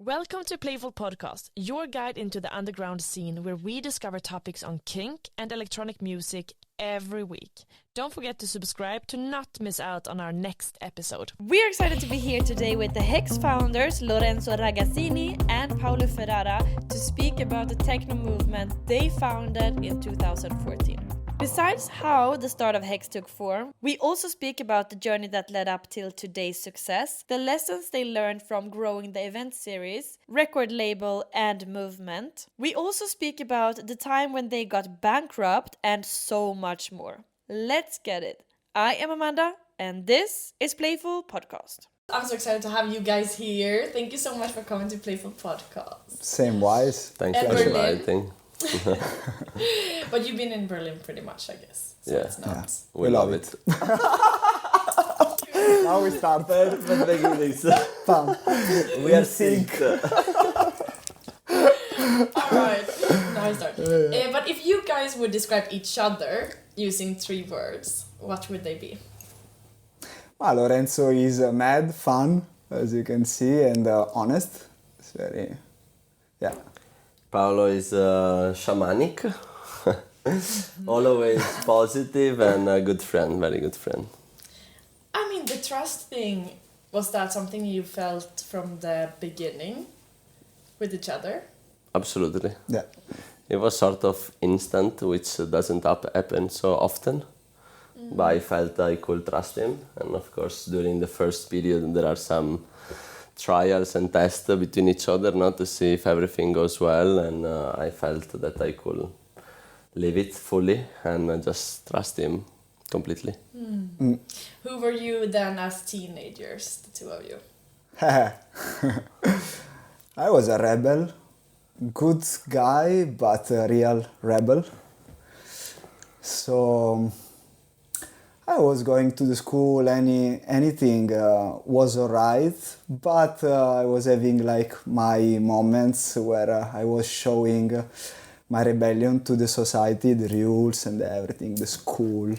Welcome to Playful Podcast, your guide into the underground scene where we discover topics on kink and electronic music every week. Don't forget to subscribe to not miss out on our next episode. We're excited to be here today with the HEX founders Lorenzo Raganzini and Paolo Ferrara to speak about the techno movement they founded in 2014. Besides how the start of HEX took form, we also speak about the journey that led up till today's success, the lessons they learned from growing the event series, record label and movement. We also speak about the time when they got bankrupt and so much more. Let's get it. I am Amanda and this is Playful Podcast. I'm so excited to have you guys here. Thank you so much for coming to Playful Podcast. Same wise. Thanks for inviting. But you've been in Berlin pretty much, I guess. So yeah. It's not... We love it. Now we started. Bam. We are sync. Alright, now I start. But if you guys would describe each other using 3 words, what would they be? Well, Lorenzo is mad, fun, as you can see, and honest. It's very, yeah. Paolo is shamanic, always positive and a good friend, very good friend. I mean, the trust thing, was that something you felt from the beginning with each other? Absolutely. Yeah. It was sort of instant, which doesn't happen so often. But I felt I could trust him. And of course, during the first period, there are some trials and tests between each other, not to see if everything goes well. And I felt that I could live it fully and just trust him completely. Who were you then as teenagers, the two of you? I was a rebel. Good guy, but a real rebel. So I was going to the school, anything was alright, but I was having like my moments where I was showing my rebellion to the society, the rules and everything, the school,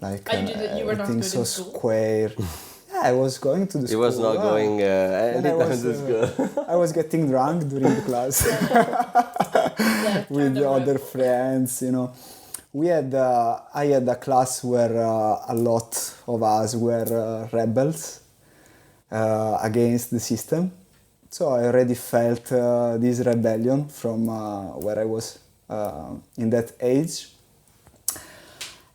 like you were not everything good so in school? square. Yeah, I was going to the school. He was not going anytime to school. I was getting drunk during the class with the other friends, you know. I had a class where a lot of us were rebels against the system. So I already felt this rebellion from where I was in that age.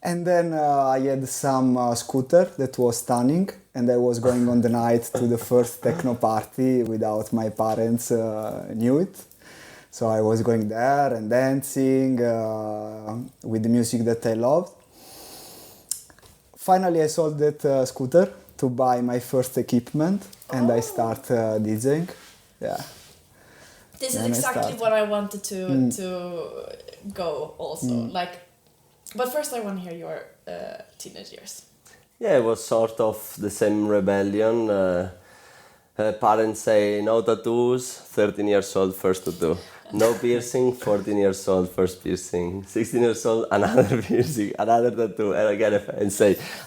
And then I had some scooter that was stunning, and I was going on the night to the first techno party without my parents knew it. So I was going there and dancing with the music that I loved. Finally, I sold that scooter to buy my first equipment, and I start DJing. Yeah. This is exactly what I wanted to go also. But first I want to hear your teenage years. Yeah, it was sort of the same rebellion. Parents say no tattoos, 13 years old, first tattoo. No piercing, 14 years old, first piercing. 16 years old, another piercing, another tattoo. And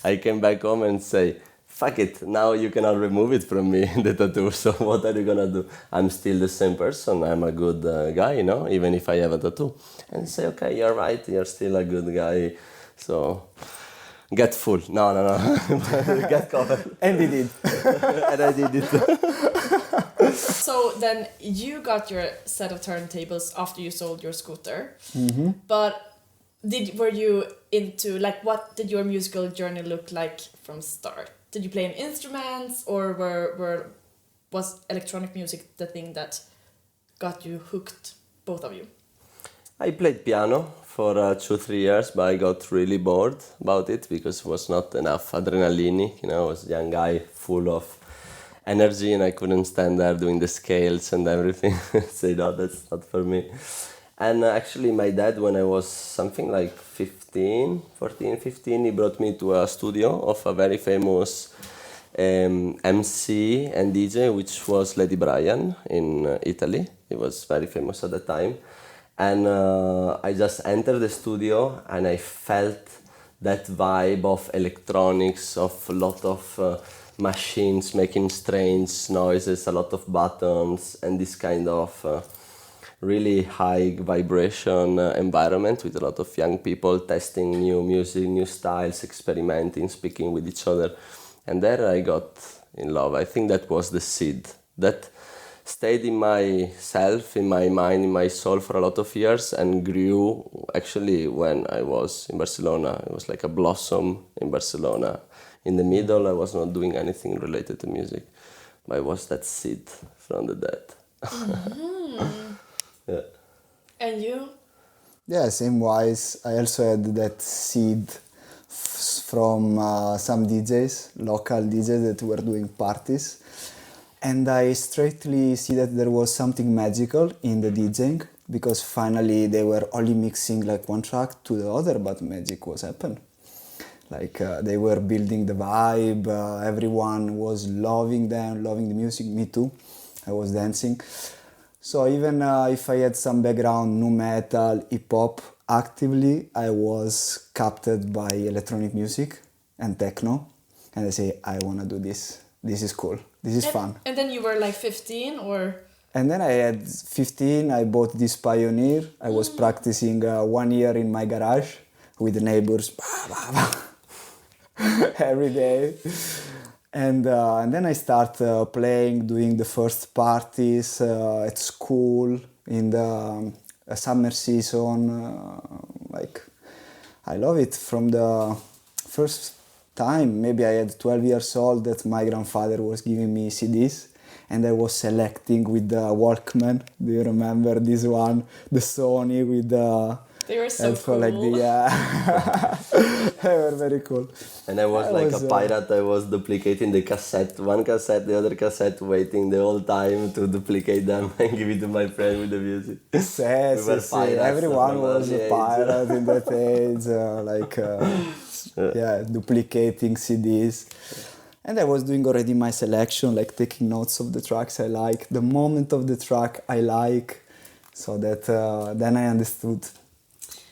I came back home and say, fuck it, now you cannot remove it from me, the tattoo, so what are you gonna do? I'm still the same person, I'm a good guy, you know, even if I have a tattoo. And say, okay, you're right, you're still a good guy, so get full. No. Get covered. And he did. And I did it. So then you got your set of turntables after you sold your scooter. Mm-hmm. But were you into, like, what did your musical journey look like from start? Did you play any instruments, or was electronic music the thing that got you hooked, both of you? I played piano for 2-3 years, but I got really bored about it because it was not enough adrenaline. You know, I was a young guy full of energy and I couldn't stand there doing the scales and everything. Say, no, that's not for me. And actually my dad, when I was something like 14, 15, he brought me to a studio of a very famous MC and DJ, which was Lady Brian in Italy. He was very famous at the time. And I just entered the studio and I felt that vibe of electronics, of a lot of machines making strange noises, a lot of buttons, and this kind of really high vibration environment with a lot of young people testing new music, new styles, experimenting, speaking with each other. And there I got in love. I think that was the seed that stayed in myself, in my mind, in my soul for a lot of years and grew actually when I was in Barcelona. It was like a blossom in Barcelona. In the middle, I was not doing anything related to music, but I was that seed from the dead. Yeah. And you? Yeah, same wise. I also had that seed from some DJs, local DJs that were doing parties. And I straightly see that there was something magical in the DJing, because finally they were only mixing like one track to the other, but magic was happening. Like they were building the vibe, everyone was loving them, loving the music, me too. I was dancing. So even if I had some background, nu metal, hip hop, actively I was captured by electronic music and techno. And I say, I want to do this. This is cool. This is fun. And then you were like 15 or? And then I had 15, I bought this Pioneer. I was practicing 1 year in my garage with the neighbors every day. And then I start playing, doing the first parties at school in the summer season. Like, I love it. From the first time, maybe I had 12 years old, that my grandfather was giving me CDs. And I was selecting with the Walkman. Do you remember this one? The Sony with the... They were so cool. Like they were very cool. And I was a pirate. I was duplicating the cassette, one cassette, the other cassette, waiting the whole time to duplicate them and give it to my friend with the music. Yes. Everyone was a pirate in that age, duplicating CDs. And I was doing already my selection, like taking notes of the tracks I like, the moment of the track I like, so that then I understood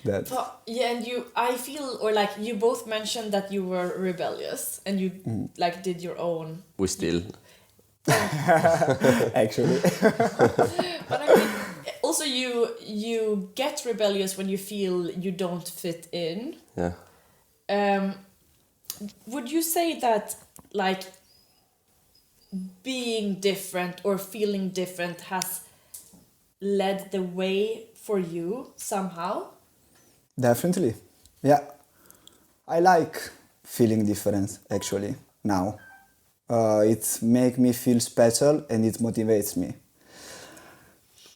that. Yeah, and I feel, or like you both mentioned that you were rebellious and you like did your own. We still. Actually. But I mean, also you get rebellious when you feel you don't fit in. Yeah. Would you say that like being different or feeling different has led the way for you somehow? Definitely. Yeah. I like feeling different actually now. It makes me feel special and it motivates me.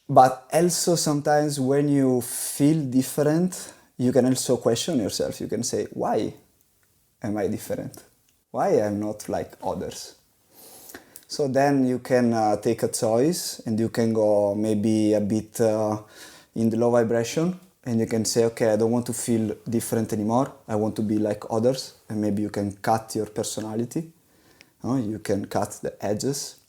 But also sometimes when you feel different, you can also question yourself. You can say, why am I different? Why I'm not like others? So then you can take a choice and you can go maybe a bit in the low vibration, and you can say, okay, I don't want to feel different anymore. I want to be like others. And maybe you can cut your personality. You can cut the edges.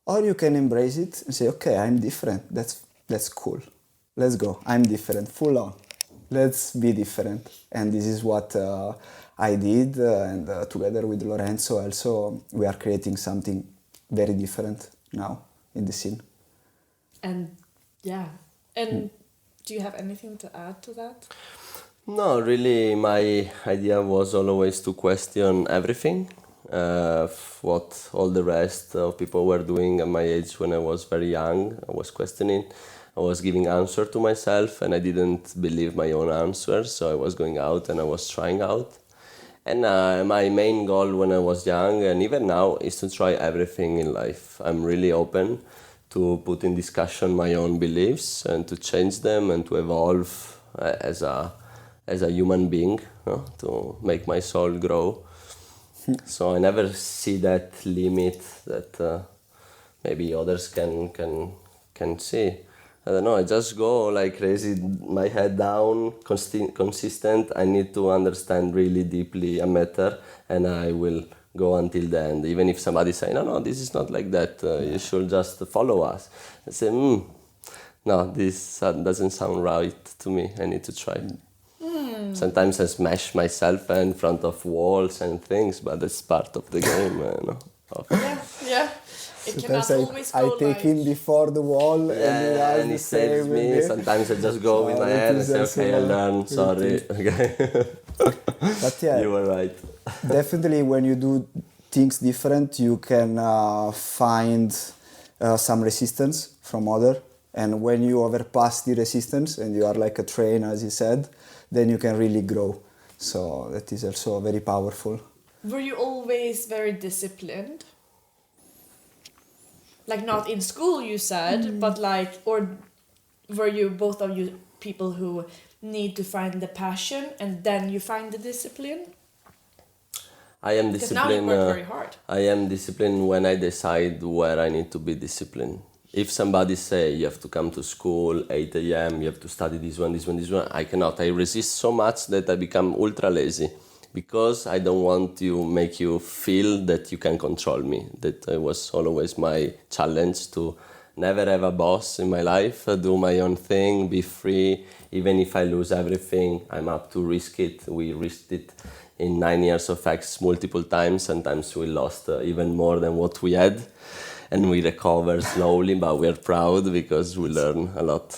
Or you can embrace it and say, okay, I'm different. That's cool. Let's go. I'm different, full on. Let's be different. And this is what I did. And together with Lorenzo also, we are creating something very different now in the scene. And yeah. And do you have anything to add to that? No, really, my idea was always to question everything. What all the rest of people were doing at my age when I was very young. I was questioning, I was giving answer to myself, and I didn't believe my own answers, so I was going out and I was trying out. And my main goal when I was young, and even now, is to try everything in life. I'm really open to put in discussion my own beliefs and to change them and to evolve as a human being, to make my soul grow. So I never see that limit that maybe others can see. I don't know, I just go like crazy, my head down, consistent. I need to understand really deeply a matter, and I will go until the end. Even if somebody say, no, this is not like that, you should just follow us. I say, no, this doesn't sound right to me, I need to try. Sometimes I smash myself in front of walls and things, but that's part of the game, Yeah. It cannot Sometimes always I go take like... him before the wall and he saves me. Sometimes I just go with my head and say, okay, I learned, sorry. Okay. But yeah, You were right. definitely when you do things different, you can find some resistance from other. And when you overpass the resistance and you are like a train, as you said, then you can really grow. So that is also very powerful. Were you always very disciplined? Like not in school, you said, but like, or were you both of you people who need to find the passion and then you find the discipline? I am Because now you disciplined. work very hard. I am disciplined when I decide where I need to be disciplined. If somebody say you have to come to school 8 a.m., you have to study this one, I cannot. I resist so much that I become ultra lazy because I don't want to make you feel that you can control me. That was always my challenge, to never have a boss in my life, do my own thing, be free. Even if I lose everything, I'm up to risk it. We risked it in 9 years of HEX multiple times. Sometimes we lost even more than what we had. And we recover slowly, but we are proud because we learn a lot.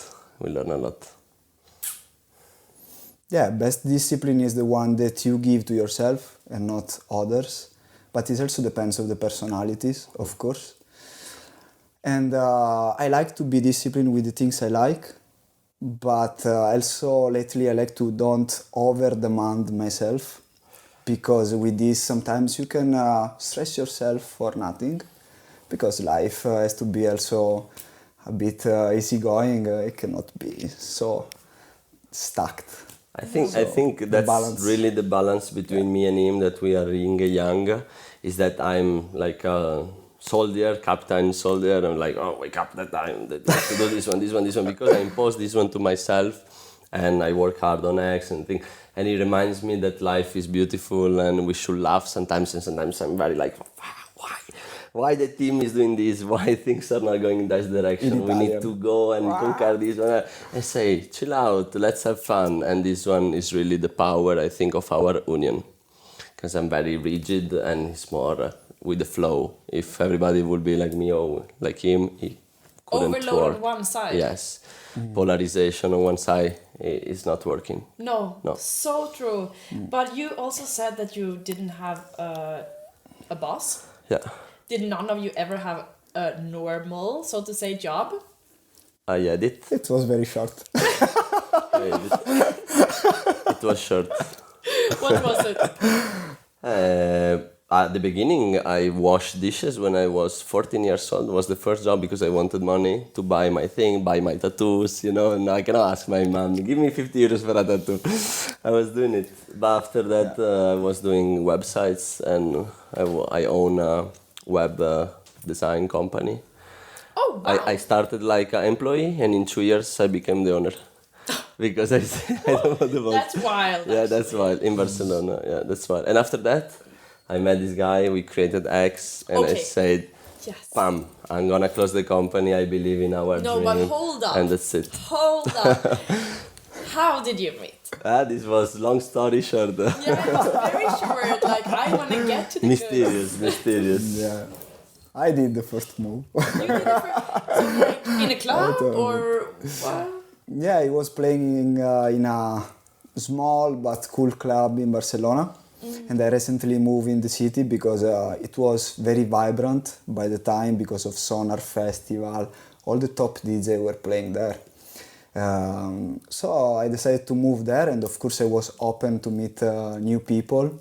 Yeah, best discipline is the one that you give to yourself and not others. But it also depends on the personalities, of course. And I like to be disciplined with the things I like. But also lately I like to don't over-demand myself. Because with this sometimes you can stress yourself for nothing. Because life has to be also a bit easygoing. It cannot be so stacked. I think that's really the balance between me and him, that we are yin and yang, is that I'm like a soldier, captain soldier. I'm like, oh, wake up that time, that I have to do this one, because I impose this one to myself, and I work hard on X and things. And it reminds me that life is beautiful and we should laugh sometimes, and sometimes I'm very like, why the team is doing this, why things are not going in that direction, we need to go and conquer this one. I say, chill out, let's have fun. And this one is really the power, I think, of our union. Because I'm very rigid and he's more with the flow. If everybody would be like me or like him, he couldn't Overload work. on one side. Yes, polarization on one side is not working. No, No. so true. But you also said that you didn't have a boss. Yeah. Did none of you ever have a normal, so to say, job? I had it. It was very short. It was short. What was it? At the beginning, I washed dishes when I was 14 years old. It was the first job because I wanted money to buy my thing, buy my tattoos, and I cannot ask my mom, give me 50 euros for a tattoo. I was doing it. But after that, I was doing websites, and I own a web design company. Oh, wow. I started like an employee, and in 2 years, I became the owner. Because I don't want the boss. That's wild. Yeah, that's wild. In Barcelona, yeah, that's wild. And after that, I met this guy, we created HEX, and I said, yes. Pam, I'm gonna close the company, I believe in our dream. No, but hold up. And that's it. Hold up. How did you meet? This was long story short. Yeah, it was very short. Like, I want to get to the Mysterious. Yeah, I did the first move. You did it so like in a club or what? Yeah, I was playing in a small but cool club in Barcelona. And I recently moved in the city because it was very vibrant by the time because of Sonar Festival. All the top DJs were playing there. So I decided to move there, and of course I was open to meet new people.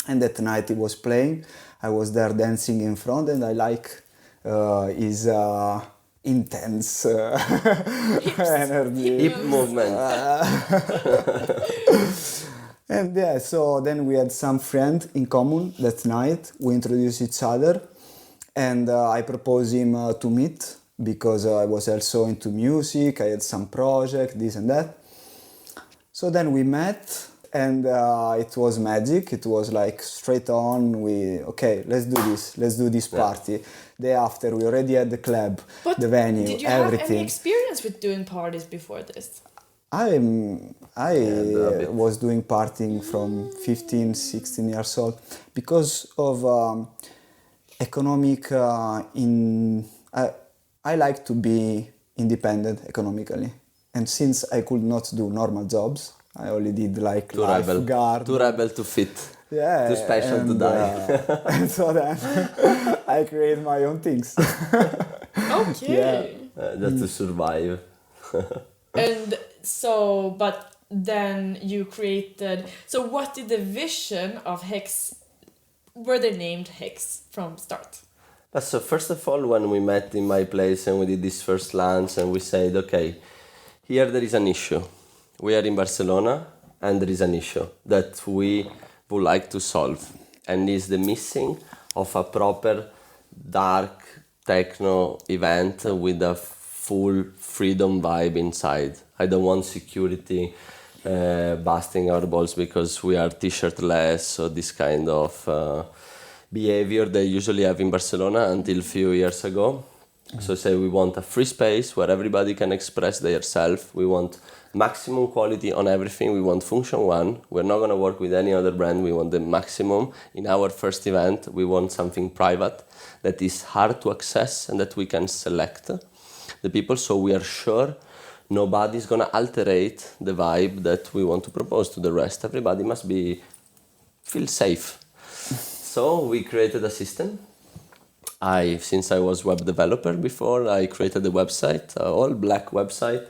And that night he was playing. I was there dancing in front, and I like his intense energy. Hip movement. And yeah, so then we had some friend in common that night. We introduced each other, and I proposed him to meet because I was also into music. I had some project, this and that. So then we met, and it was magic. It was like straight on. Let's do this party. Day after, we already had the club, the venue, did you everything. have any experience with doing parties before this? I was doing partying from 15, 16 years old because of economic I like to be independent economically, and since I could not do normal jobs, I only did like lifeguard. Too rebel to fit. Yeah, too special to die. And so then I create my own things. Okay. Just to survive. And so, but then you created. So, what did the vision of HEX? Were they named HEX from start? So first of all, when we met in my place and we did this first lunch and we said, okay, here there is an issue. We are in Barcelona and there is an issue that we would like to solve, and is the missing of a proper dark techno event with a full freedom vibe inside. I don't want security busting our balls because we are t-shirtless or this kind of behavior they usually have in Barcelona until a few years ago. So say we want a free space where everybody can express themselves. We want maximum quality on everything. We want function one. We're not going to work with any other brand. We want the maximum. In our first event, we want something private that is hard to access and that we can select the people. So we are sure nobody's going to alterate the vibe that we want to propose to the rest. Everybody must feel safe. So we created a system. Since I was web developer before, I created a website, all black website,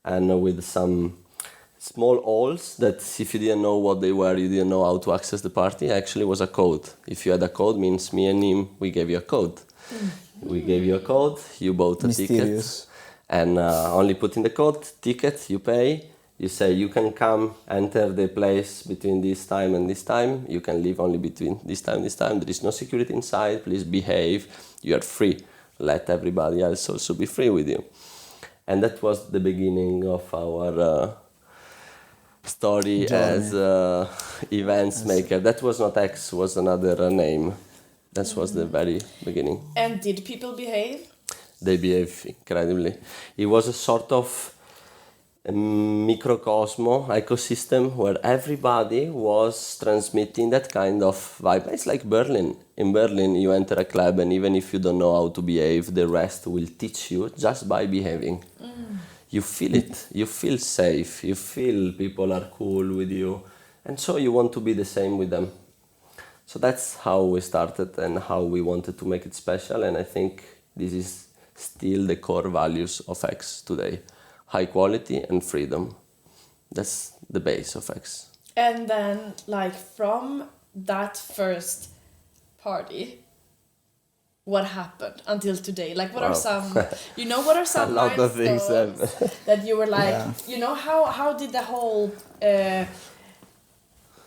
and with some small holes that if you didn't know what they were, you didn't know how to access the party, actually was a code. If you had a code, means me and him, we gave you a code. We gave you a code, you bought a ticket, and only put in the code, ticket, you pay. You say you can come, enter the place between this time and this time. You can leave only between this time and this time. There is no security inside. Please behave. You are free. Let everybody else also be free with you. And that was the beginning of our story as events maker. That was not X, was another name. That was the very beginning. And did people behave? They behave incredibly. It was a sort of microcosm ecosystem where everybody was transmitting that kind of vibe. It's like Berlin. In Berlin, you enter a club, and even if you don't know how to behave, the rest will teach you just by behaving. You feel it. You feel safe. You feel people are cool with you, and so you want to be the same with them. So that's how we started and how we wanted to make it special. And I think this is still the core values of HEX today. High quality and freedom. That's the base of HEX. And then, like, from that first party, what happened until today? Like, what are some, what are some a lot of things that you were like, how did the whole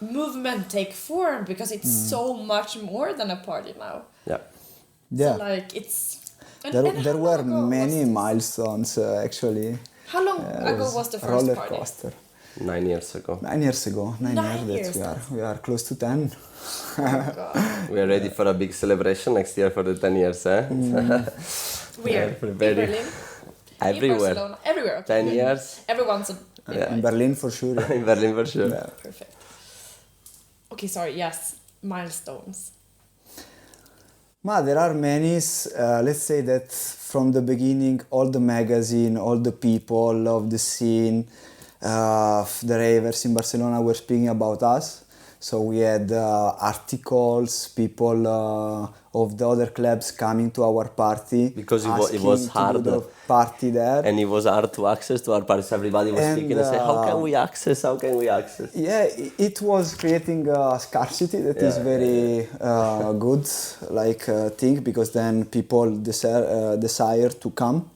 movement take form? Because it's so much more than a party now. Yeah. So, like, it's... There were many milestones, actually. How long ago was the first roller party? coaster. 9 years ago. 9 years ago. 9 years. We are close to 10. Oh, God. We are ready for a big celebration next year for the 10 years, eh? Where? In Berlin? Everywhere. In Barcelona? Everywhere. Okay. 10 years. Everyone's In Berlin for sure. In Berlin for sure. Yeah. Perfect. Okay, sorry. Yes, milestones. There are many. Let's say that from the beginning, all the magazine, all the people of the scene, the ravers in Barcelona were speaking about us. So we had articles, people of the other clubs coming to our party because it was hard to do the party there, and it was hard to access to our parties. Everybody was speaking and say, "How can we access? How can we access?" Yeah, it was creating a scarcity that is very good, thing, because then people desire to come,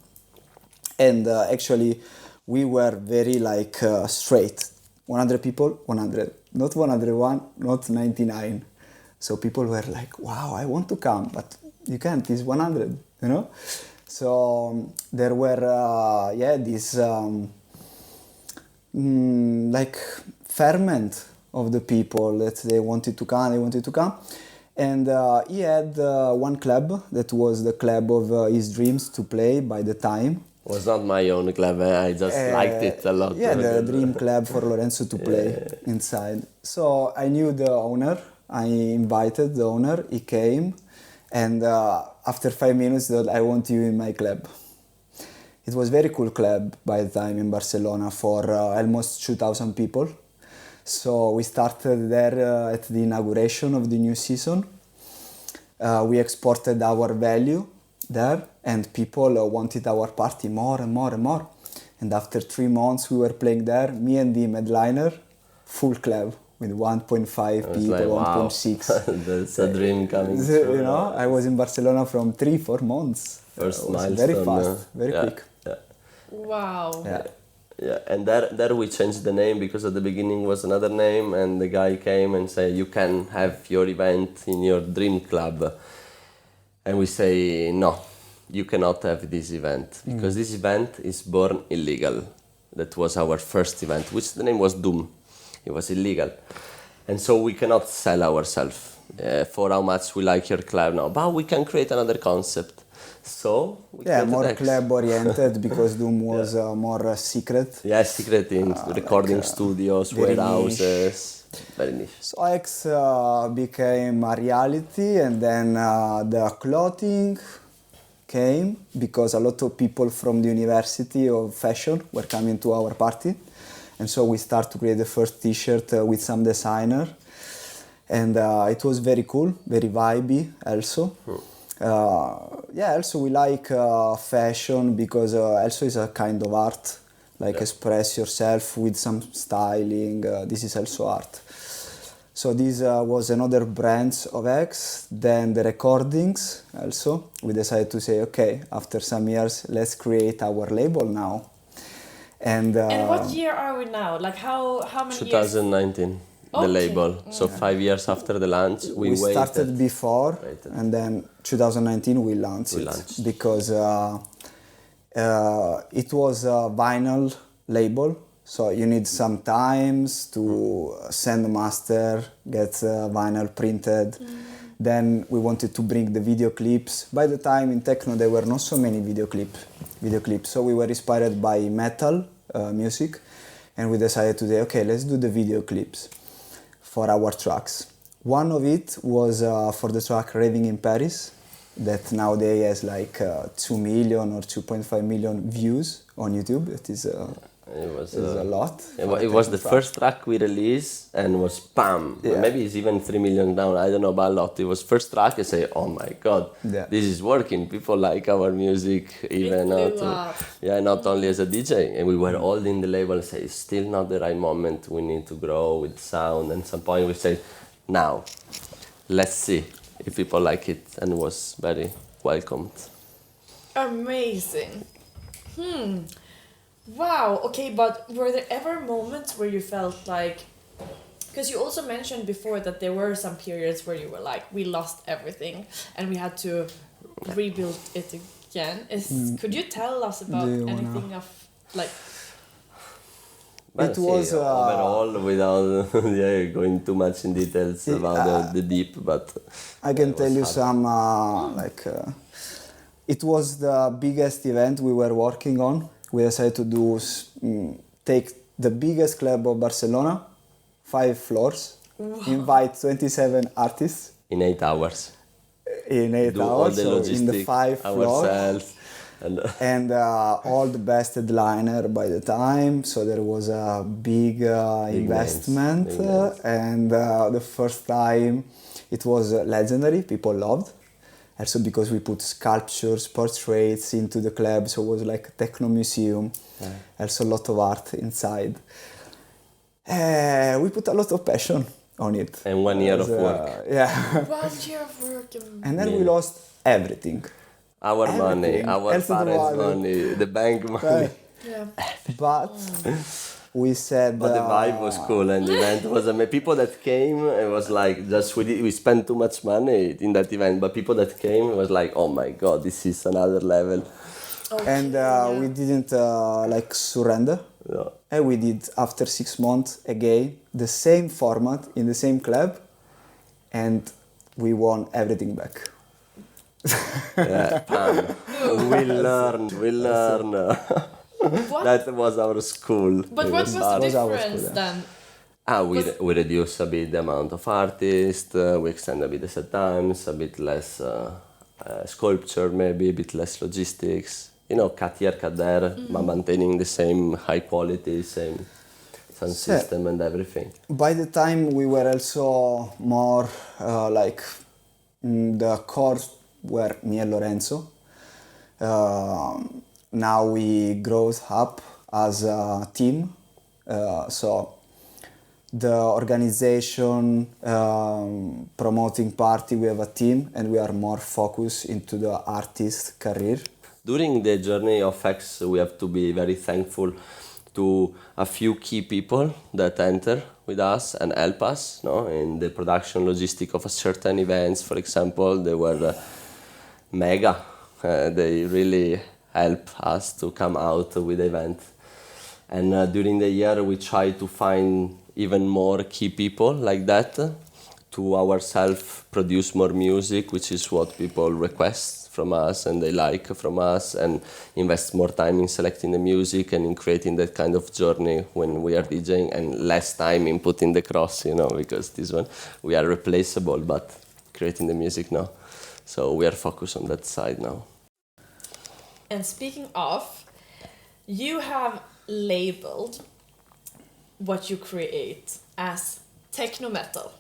and actually we were very straight. 100 people, 100. Not 101, not 99. So people were like, wow, I want to come, but you can't, it's 100, So there were, this ferment of the people that they wanted to come. And he had one club that was the club of his dreams to play by the time. Was not my own club. I just liked it a lot. Yeah, the dream club for Lorenzo to play inside. So I knew the owner. I invited the owner. He came, and after 5 minutes, he said, "I want you in my club." It was very cool club by the time in Barcelona for almost 2,000 people. So we started there at the inauguration of the new season. We exported our value there, and people wanted our party more and more and more. And after 3 months we were playing there, me and the headliner, full club with 1.5 people, like, 1.6. Wow. That's a dream coming true. You know, I was in Barcelona from 3-4 months. First Milestone, very fast, very yeah, quick. Yeah. Wow. Yeah. Yeah, and there we changed the name because at the beginning was another name, and the guy came and said you can have your event in your dream club, and we say no, you cannot have this event because this event is born illegal. That was our first event, which the name was Doom. It was illegal, and so we cannot sell ourselves for how much we like your club now, but we can create another concept. So we more HEX. club oriented because Doom was more secret. Yeah, secret in recording studios, very warehouses, very niche. So HEX became a reality, and then the clothing came because a lot of people from the University of Fashion were coming to our party, and so we started to create the first T-shirt with some designer, and it was very cool, very vibey also. Also we like fashion because also is a kind of art, like express yourself with some styling. This is also art. So this was another branch of HEX. Then the recordings also, we decided to say, okay, after some years, let's create our label now. And what year are we now? Like how many 2019, the label. So 5 years after the launch, we started before, and then 2019 we launched it because it was a vinyl label. So you need some times to send the master, get vinyl printed. Then we wanted to bring the video clips. By the time in techno there were not so many video clips. So we were inspired by metal music, and we decided to say, okay, let's do the video clips for our tracks. One of it was for the track Raving in Paris, that nowadays has like 2 million or 2.5 million views on YouTube. It is a lot. It was the first track we released and was bam. Yeah. Maybe it's even 3 million down. I don't know about a lot. It was first track. I say, oh my god, this is working. People like our music, even not only as a DJ. And we were all in the label. Say, it's still not the right moment. We need to grow with sound. And at some point we say, now, let's see if people like it, and was very welcomed. Amazing. Wow. Okay, but were there ever moments where you felt like, because you also mentioned before that there were some periods where you were like, we lost everything and we had to rebuild it again. Could you tell us about anything of like? It was overall, without going too much in details about the deep, but I can tell you some it was the biggest event we were working on. We decided to do take the biggest club of Barcelona, 5 floors, invite 27 artists in 8 hours. In 8 do hours, all the so logistics in the 5 floors. Ourselves. And all the best headliner by the time, so there was a big investment, names. And the first time it was legendary. People loved, also because we put sculptures, portraits into the club, so it was like a techno museum. Also a lot of art inside. We put a lot of passion on it. And 1 year of work. 1 year of work. And then we lost everything. Our money, our Also parents' money, the bank money. But we said. But the vibe was cool, and the event was amazing. People that came, it was like we spent too much money in that event. But people that came, it was like, oh my god, this is another level. And we didn't surrender. No. And we did after 6 months again the same format in the same club, and we won everything back. Bam. do? We learn. What? That was our school. But It what was the hard. Was our difference school, yeah. then? We reduce a bit the amount of artists, we extend a bit the set times, a bit less sculpture maybe, a bit less logistics. You know, cut here, cut there, but maintaining the same high quality, same sound system and everything. By the time we were also more the core were me and Lorenzo. Now we grow up as a team. So the organization, promoting party, we have a team and we are more focused into the artist career. During the journey of HEX, we have to be very thankful to a few key people that enter with us and help us, no, in the production logistic of a certain events. For example, they were mega. They really help us to come out with the event. And during the year, we try to find even more key people like that to ourselves produce more music, which is what people request from us and they like from us, and invest more time in selecting the music and in creating that kind of journey when we are DJing, and less time in putting the cross, you know, because this one we are replaceable, but creating the music now. So we are focused on that side now. And speaking of, you have labeled what you create as TechnoMetal.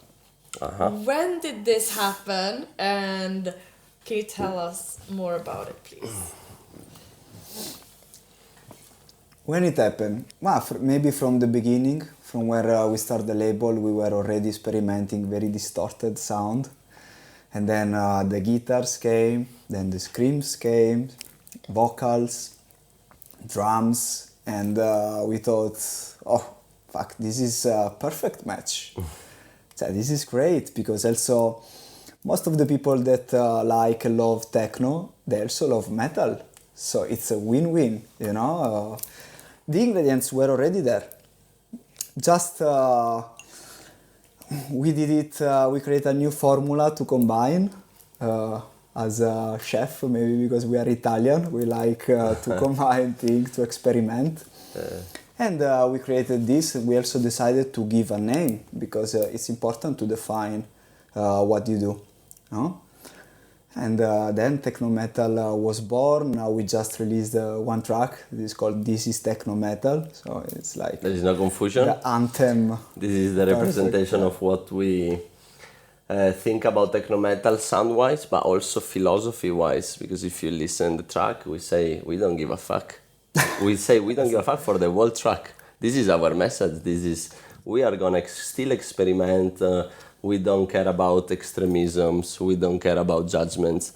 When did this happen, and can you tell us more about it, please? When it happened? Well, maybe from the beginning, from where we started the label, we were already experimenting very distorted sound. And then the guitars came, then the screams came, vocals, drums, and we thought, oh, fuck, this is a perfect match. So this is great, because also most of the people that like and love techno, they also love metal. So it's a win-win, you know. The ingredients were already there. Just we did it, we created a new formula to combine. As a chef, maybe because we are Italian, we like to combine things, to experiment. And we created this, and we also decided to give a name, because it's important to define what you do. No? And then TechnoMetal was born. Now we just released one track. This is called This is TechnoMetal. So it's like... There is no confusion. The anthem. This is the representation of what we think about TechnoMetal sound-wise, but also philosophy-wise. Because if you listen to the track, we say, we don't give a fuck. We say, we don't give a fuck for the whole track. This is our message. This is, we are going to still experiment. We don't care about extremisms. We don't care about judgments.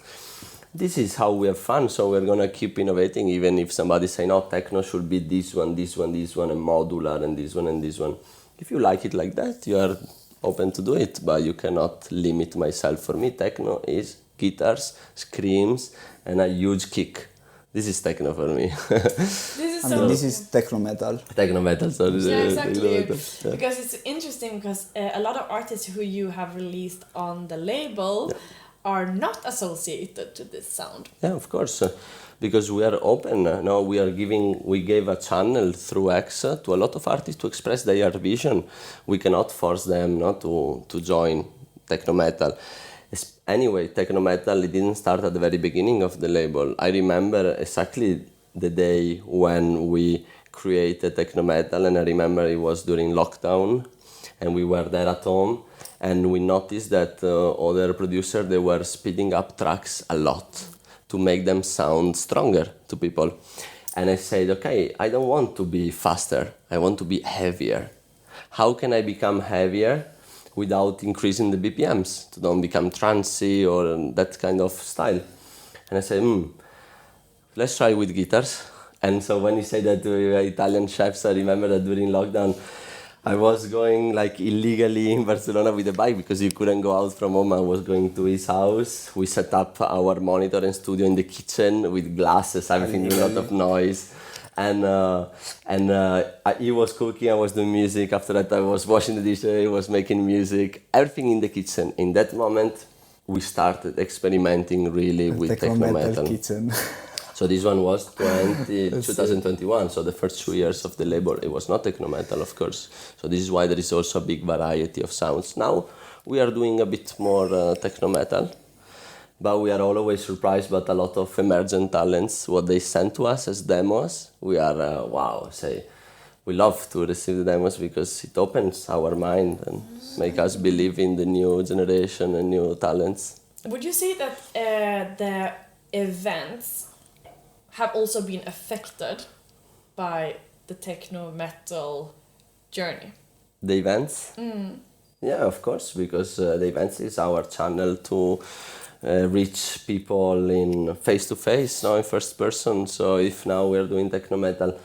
This is how we have fun, so we're going to keep innovating, even if somebody say, no, techno should be this one, this one, this one, and modular, and this one, and this one. If you like it like that, you are open to do it, but you cannot limit myself. For me, techno is guitars, screams, and a huge kick. This is techno for me. This is TechnoMetal. TechnoMetal, sorry. Yeah, exactly. Yeah. Because it's interesting, because a lot of artists who you have released on the label are not associated to this sound. Yeah, of course. Because we are open. Now we gave a channel through HEX to a lot of artists to express their vision. We cannot force them to join TechnoMetal. Anyway, TechnoMetal, it didn't start at the very beginning of the label. I remember exactly the day when we created TechnoMetal, and I remember it was during lockdown, and we were there at home, and we noticed that other producers, they were speeding up tracks a lot to make them sound stronger to people. And I said, okay, I don't want to be faster, I want to be heavier. How can I become heavier without increasing the BPMs, to don't become trancey or that kind of style? And I said, let's try with guitars. And so when you say that to Italian chefs, I remember that during lockdown, I was going like illegally in Barcelona with a bike because you couldn't go out from home. I was going to his house. We set up our monitor and studio in the kitchen with glasses, everything with a lot of noise. And he was cooking, I was doing music. After that, I was washing the dishes, he was making music, everything in the kitchen. In that moment, we started experimenting really with TechnoMetal. Kitchen. So this one was 2021, so the first 2 years of the label. It was not TechnoMetal, of course. So this is why there is also a big variety of sounds. Now we are doing a bit more TechnoMetal, but we are always surprised by a lot of emergent talents, what they send to us as demos. We are, we love to receive the demos because it opens our mind and make us believe in the new generation and new talents. Would you say that the events have also been affected by the techno-metal journey? The events? Yeah, of course, because the events is our channel to reach people in face-to-face, not in first person. So if now we're doing TechnoMetal,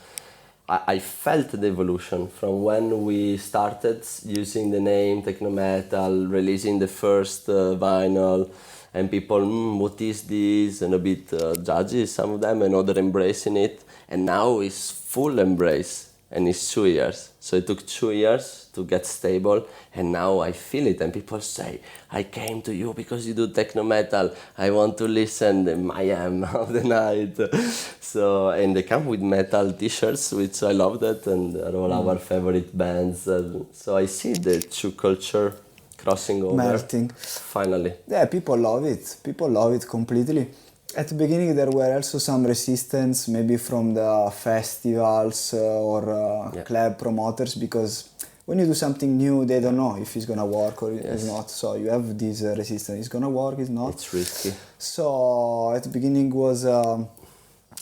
I felt the evolution from when we started using the name TechnoMetal, releasing the first vinyl, and people, what is this? And a bit judgy, some of them, and other embracing it. And now it's full embrace, and it's 2 years. So it took 2 years to get stable, and now I feel it. And people say, I came to you because you do TechnoMetal. I want to listen the Mayhem of the night. So, and they come with metal t-shirts, which I love that, and they're all our favorite bands. So I see the two culture crossing over. Melting. Finally. Yeah, people love it. People love it completely. At the beginning there were also some resistance, maybe from the festivals or club promoters, because when you do something new, they don't know if it's gonna work or it's not. So you have this resistance. It's gonna work, it's not. It's risky. So at the beginning was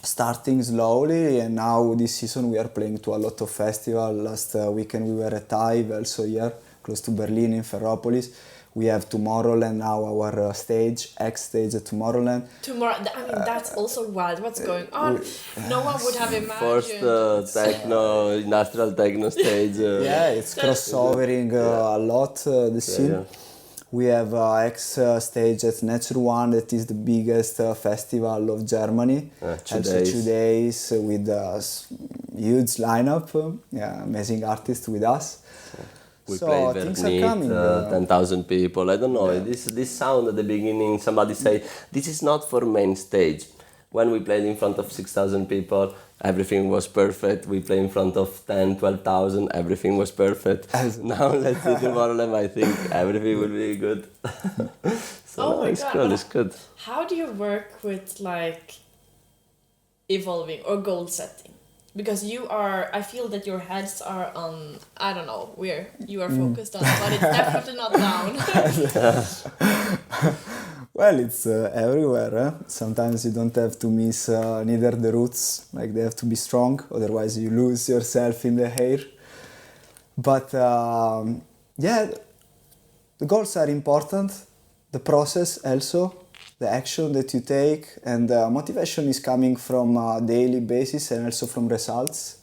starting slowly, and now this season we are playing to a lot of festivals. Last weekend we were at TIVE, also here, close to Berlin in Ferropolis. We have Tomorrowland now, our stage, HEX stage at Tomorrowland. That's also wild. What's going on? No one would have imagined. First industrial techno stage. It's crossovering a lot, the scene. Yeah. We have HEX stage at Nature One, that is the biggest festival of Germany. 2 days with a huge lineup, amazing artists with us. We So play things are coming. 10,000 people. I don't know. This sound at the beginning, somebody say, this is not for main stage. When we played in front of 6,000 people, everything was perfect. We play in front of 10, 12,000, everything was perfect. Now let's see Tomorrowland, I think everything will be good. So it's good, it's good. How do you work with like evolving or goal setting? Because I feel that your heads are on, I don't know where you are focused on, but it's definitely not down. Well, it's everywhere. Sometimes you don't have to miss neither the roots, like they have to be strong, otherwise you lose yourself in the hair. But the goals are important, the process also, the action that you take, and motivation is coming from a daily basis and also from results.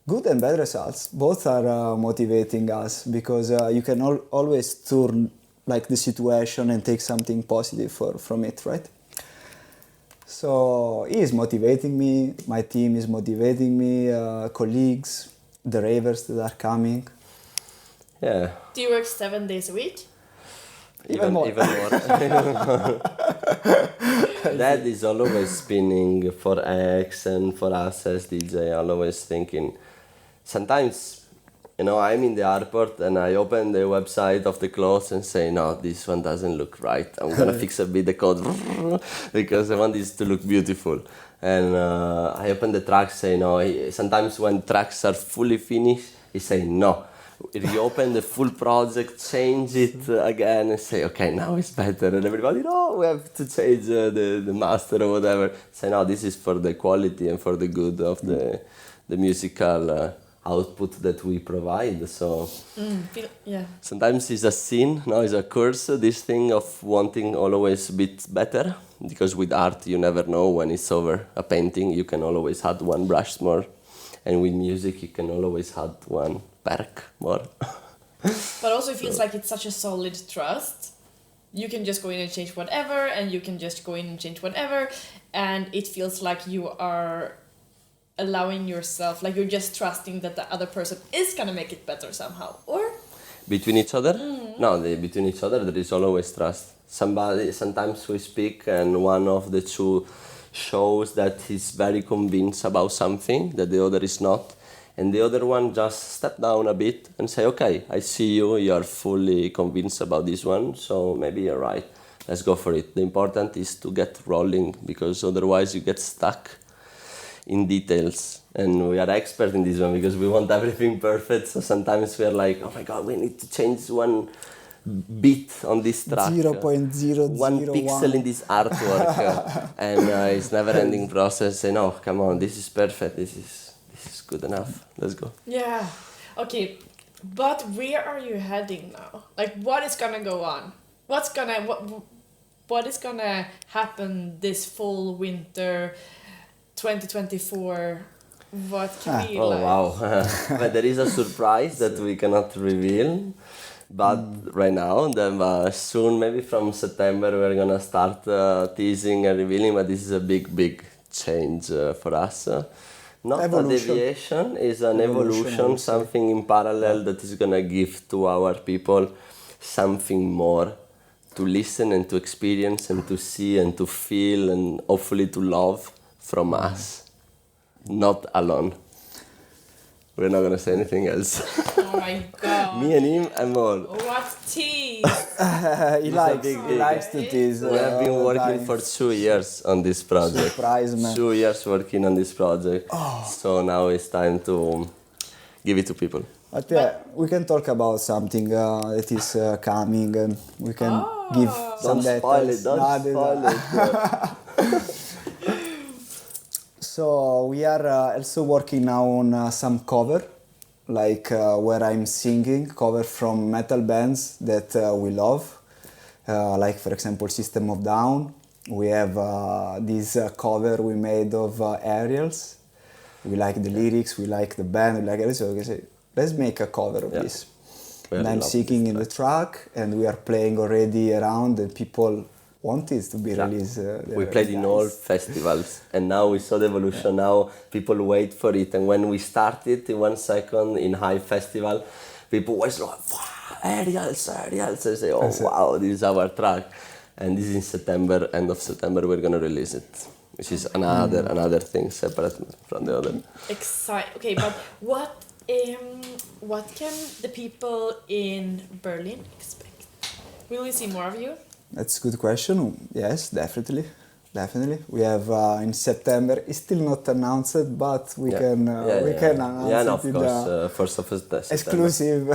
Good and bad results, both are motivating us, because you can always turn like the situation and take something positive from it, right? So he is motivating me, my team is motivating me, colleagues, the ravers that are coming. Yeah. Do you work 7 days a week? Even more. That is always spinning for HEX and for us as DJ. I'm always thinking, sometimes, I'm in the airport and I open the website of the clothes and say, no, this one doesn't look right. I'm gonna fix a bit the code because I want this to look beautiful. And I open the tracks, say no. Sometimes when tracks are fully finished, he say no. Reopen the full project, change it again, and say, okay, now it's better. And everybody, no, we have to change the master or whatever. Say, no, this is for the quality and for the good of the musical output that we provide. So sometimes it's a sin, no, it's a curse, this thing of wanting always a bit better. Because with art, you never know when it's over. A painting, you can always add one brush more. And with music, you can always add one perk more. But also it feels like it's such a solid trust. You can just go in and change whatever, and you can just go in and change whatever, and it feels like you are allowing yourself, like you're just trusting that the other person is gonna make it better somehow, or? Between each other? No, between each other there is always trust. Sometimes we speak and one of the two shows that he's very convinced about something that the other is not. And the other one just step down a bit and say, okay, I see you, you're fully convinced about this one, so maybe you're right. Let's go for it. The important is to get rolling, because otherwise you get stuck in details. And we are expert in this one because we want everything perfect. So sometimes we are like, oh my God, we need to change one bit on this track. 0.001. One pixel in this artwork. And it's never-ending process. And oh, come on, this is perfect. This is good enough. Let's go. Yeah. Okay. But where are you heading now? Like, what is gonna go on? What is gonna happen this fall, winter, 2024? What can we like? Wow. But there is a surprise that we cannot reveal. But right now, then soon, maybe from September, we're gonna start teasing and revealing. But this is a big change for us. Not Evolution. A deviation, is an evolution, something in parallel that is gonna give to our people something more to listen and to experience and to see and to feel and hopefully to love from us. Not alone. We're not gonna say anything else. Oh my God. Me and him and more. What tea? He likes to tease. We have been all the working time. for 2 years on this project. Surprise, man. 2 years working on this project. So now it's time to give it to people. But yeah, we can talk about something that is coming, and we can give some Don't spoil it, details. don't spoil it. So we are also working now on some cover, like where I'm singing cover from metal bands that we love, like for example System of Down. We have this cover we made of Aerials. We like the lyrics, we like the band, we like everything. So we say, let's make a cover of this. And I'm singing in the track, and we are playing already around, and people want it to be released. We played in all festivals, and now we saw the evolution. Now people wait for it, and when we started in 1 second in High Festival, people was like, wow, Aerials. I say, oh wow, this is our track. And this is in September, end of September, we're gonna release it, which is another thing separate from the other. Okay, but what can the people in Berlin expect? Will we see more of you? That's a good question. Yes, definitely. We have in September. It's still not announced, but we can announce Yeah, no, it of in course. the First of September. exclusive.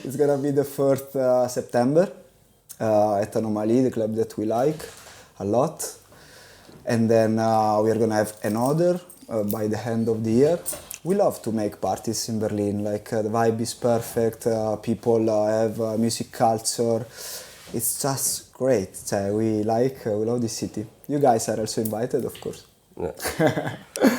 It's gonna be the 4th September at Anomaly, the club that we like a lot. And then we are gonna have another by the end of the year. We love to make parties in Berlin. Like the vibe is perfect. People have music culture. It's just great. We love this city. You guys are also invited, of course. Yeah.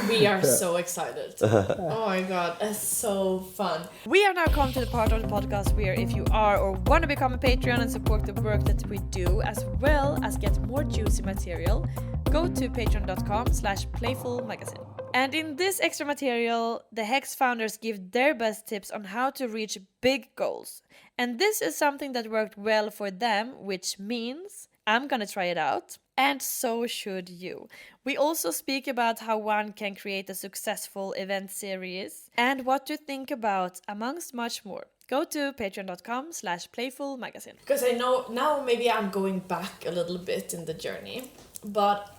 We are so excited. Oh my God, it's so fun. We have now come to the part of the podcast where if you are or want to become a Patreon and support the work that we do, as well as get more juicy material, go to patreon.com/playfulmagazine. And in this extra material, the HEX founders give their best tips on how to reach big goals. And this is something that worked well for them, which means I'm gonna try it out. And so should you. We also speak about how one can create a successful event series and what to think about, amongst much more. Go to patreon.com/playfulmagazine. Because I know now maybe I'm going back a little bit in the journey, but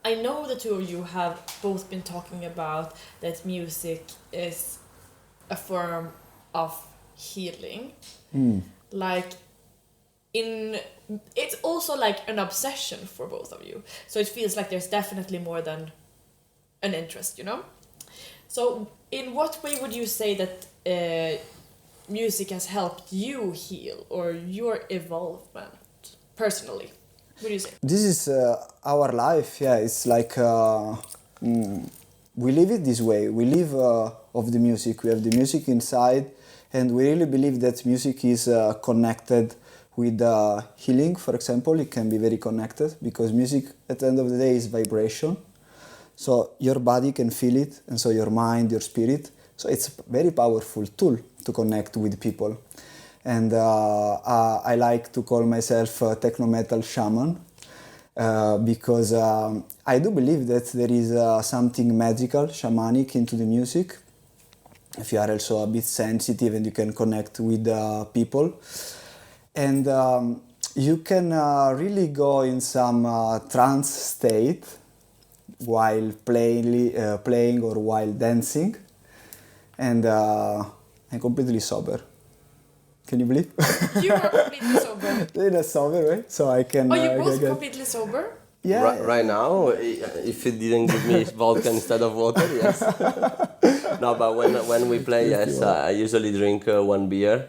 I know the two of you have both been talking about that music is a form of healing. Like it's also like an obsession for both of you. So it feels like there's definitely more than an interest, you know? So in what way would you say that music has helped you heal or your evolvement personally? What do you say? This is our life. Yeah, it's like we live it this way. We live of the music. We have the music inside, and we really believe that music is connected with healing. For example, it can be very connected because music at the end of the day is vibration. So your body can feel it, and so your mind, your spirit. So it's a very powerful tool to connect with people. And I like to call myself a TechnoMetal shaman. because I do believe that there is something magical, shamanic into the music. If you are also a bit sensitive and you can connect with people. And you can really go in some trance state while playing or while dancing. And I'm completely sober. Can you believe? You are completely sober. In a sober way, so I can. Are you both completely sober? Yeah. Right now, if you didn't give me vodka instead of water, yes. No, but when we play, yes, I usually drink 1 beer.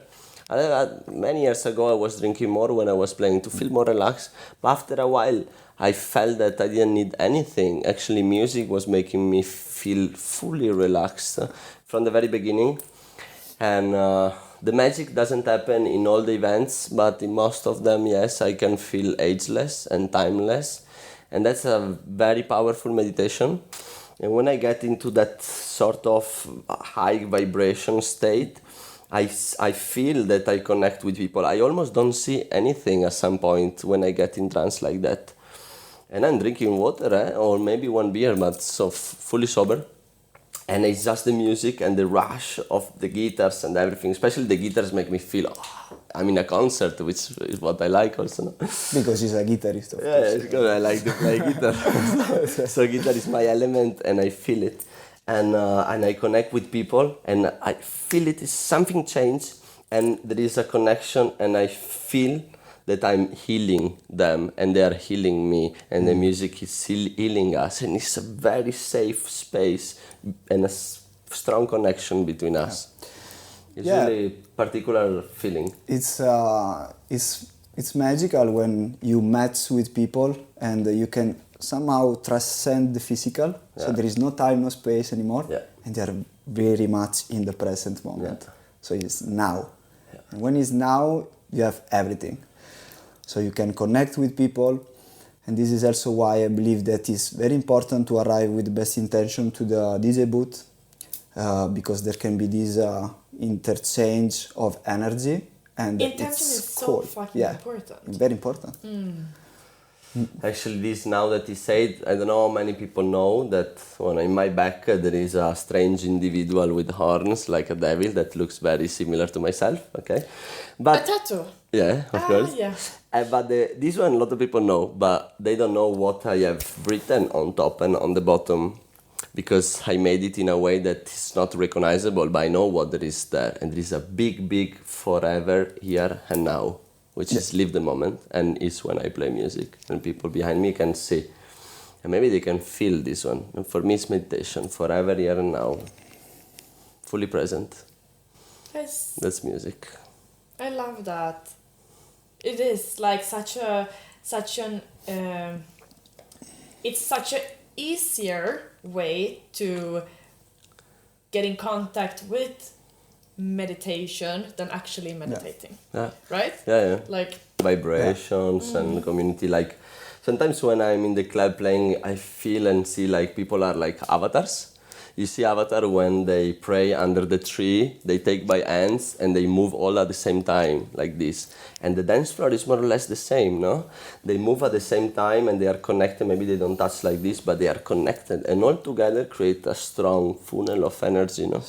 Many years ago, I was drinking more when I was playing to feel more relaxed. But after a while, I felt that I didn't need anything. Actually, music was making me feel fully relaxed from the very beginning. And the magic doesn't happen in all the events, but in most of them, yes, I can feel ageless and timeless. And that's a very powerful meditation. And when I get into that sort of high vibration state, I feel that I connect with people. I almost don't see anything at some point when I get in trance like that. And I'm drinking water, or maybe 1 beer, but so fully sober. And it's just the music and the rush of the guitars and everything. Especially the guitars make me feel, I'm in a concert, which is what I like also. No? Because he's a guitarist, of course. Yeah, because I like to play guitar. So guitar is my element and I feel it. And I connect with people and I feel it is something changed and there is a connection and I feel that I'm healing them and they are healing me and the music is healing us and it's a very safe space and a strong connection between us. It's really particular feeling. It's magical when you match with people and you can somehow transcend the physical. So there is no time, no space anymore, and they are very much in the present moment. So it's now. And when it's now, you have everything. So you can connect with people, and this is also why I believe that it's very important to arrive with the best intention to the DJ booth, because there can be this interchange of energy, and intention it's is so cool. fucking important. Very important. Actually, this now that he said, I don't know how many people know that in my back there is a strange individual with horns like a devil that looks very similar to myself, okay? But a tattoo? Yeah, of course. Yeah. But this one a lot of people know, but they don't know what I have written on top and on the bottom because I made it in a way that it's not recognizable, but I know what there is there. And there is a big, big forever here and now, which is live the moment and is when I play music. And people behind me can see. And maybe they can feel this one. And for me it's meditation, forever here and now. Fully present. Yes. That's music. I love that. It is like it's such an easier way to get in contact with meditation than actually meditating. Yeah. Right? Yeah. Like vibrations and community. Like sometimes when I'm in the club playing, I feel and see like people are like avatars. You see avatar when they pray under the tree, they take by hands and they move all at the same time like this. And the dance floor is more or less the same, no? They move at the same time and they are connected. Maybe they don't touch like this, but they are connected. And all together create a strong funnel of energy, no?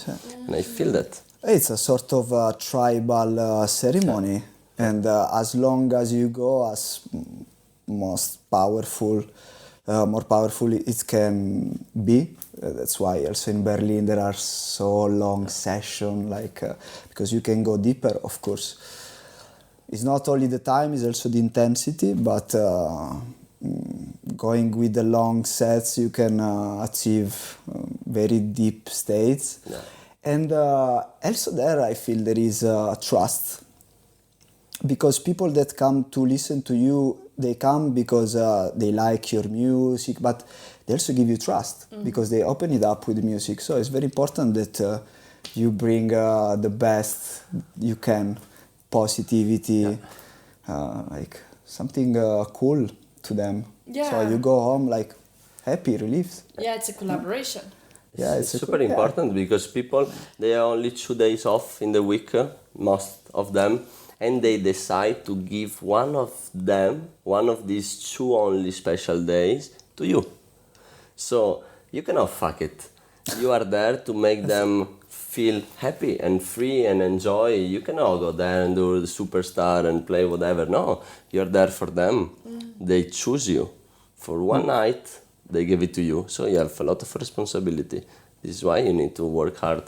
And I feel that. It's a sort of a tribal ceremony. And as long as you go, as more powerful it can be. That's why also in Berlin there are so long sessions, because you can go deeper, of course. It's not only the time, it's also the intensity, but going with the long sets you can achieve very deep states. Yeah. And also there I feel there is trust. Because people that come to listen to you, they come because they like your music, but they also give you trust because they open it up with the music. So it's very important that you bring the best you can, positivity, like something cool to them. Yeah. So you go home like happy, relieved. Yeah, it's a collaboration. Yeah, it's super important because people, they are only 2 days off in the week, most of them. and they decide to give one of these 2 only special days to you. So you cannot fuck it. You are there to make them feel happy and free and enjoy. You cannot go there and do the superstar and play whatever. No, you're there for them. They choose you. For one night, they give it to you. So you have a lot of responsibility. This is why you need to work hard.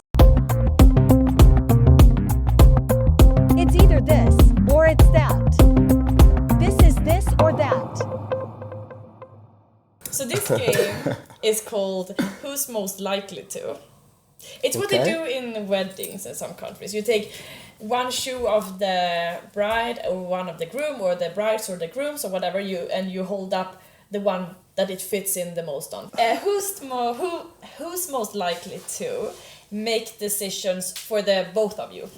It's either this or it's that. This is this or that. So this game is called Who's Most Likely To. It's what they do in weddings in some countries. You take one shoe of the bride or one of the groom, or the brides or the grooms or whatever, you hold up the one that it fits in the most on. Who's most likely to make decisions for the both of you?